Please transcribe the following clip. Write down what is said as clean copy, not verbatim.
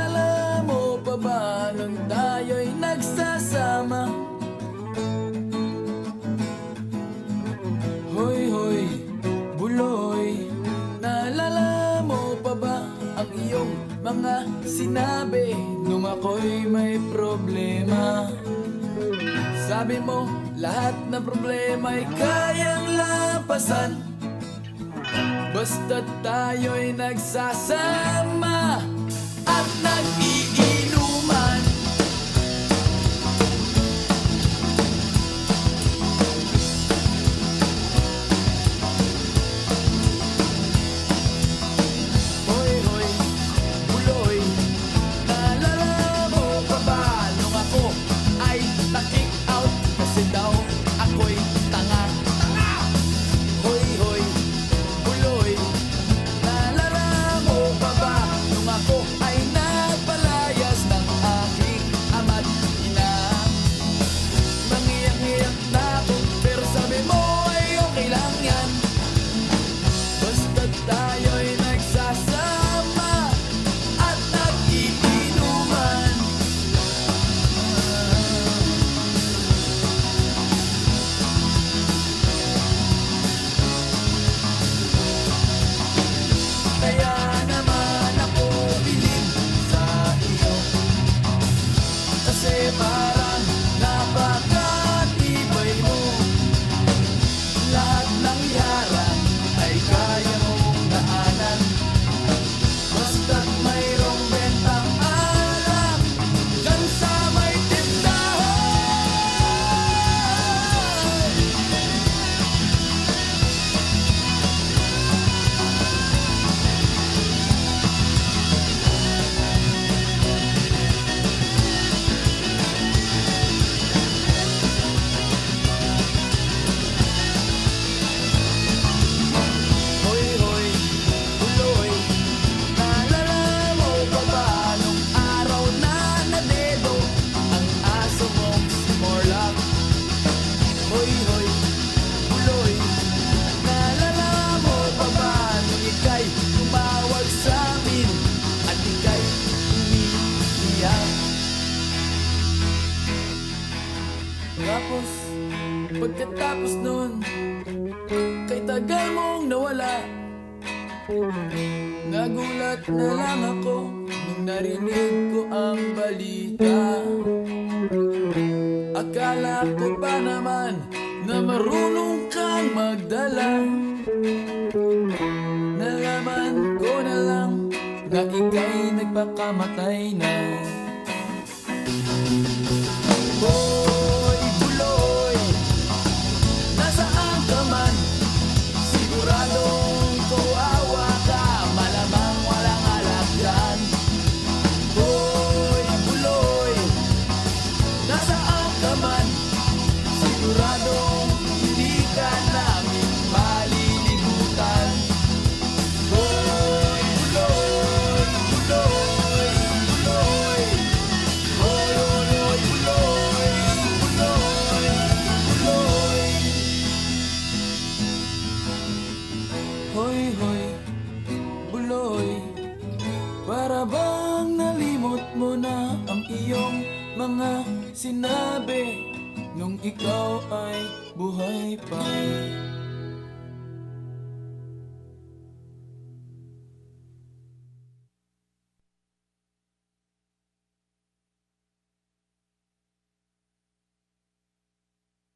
Naalala mo pa ba nung tayo'y nagsasama? Hoy, hoy, buloy, naalala mo pa ba ang iyong mga sinabi nung ako'y may problema? Sabi mo, lahat ng problema'y kayang lampasan basta't tayo'y nagsasama at nag-iinuman. Hoy, hoy, buloy, naalala mo pa ba nung ako ay na-kick out kasi daw ako'y tanga? Hoy, hoy, buloy, naalala mo pa ba nung ako ay nagpalayas ng aking ama't ina? Mangiyak-ngiyak na ako pero sabi mo ay okay lang yan basta't tayo'y nagsasama at nag-iinuman. Kaya naman ako bilib sa iyo kasi parang napakatibay mo. Lahat ng yaran ay kaya mong daanan basta't mayroong bentang alak dyan sa may tindahan. Hoy, hoy, buloy, naalala mo pa ba nung araw na nadedo ang aso mong si Morlock? Hoy, hoy, buloy, naalala mo pa ba nung ika'y tumawag sa'min at ika'y umiiyak? Tapos, pagkatapos nun, kay tagal mong nawala, nagulat na lang ako nung narinig ko ang balita. Akala ko pa naman na marunong kang magdala. Nalaman ko na lang na ika'y nagpakamatay na. Hoy, buloy, nasaan ka man? Siguradong kawawa ka, malamang walang alak dyan. Hoy, buloy, nasaan ka man? Siguradong hindi ka namin malilimutan. Hoy, buloy, buloy, buloy. Hoy, hoy, hoy, buloy, buloy, buloy. Hoy, hoy, buloy, para bang nalimot mo na ang iyong mga sinabi nung ikaw ay buhay pa?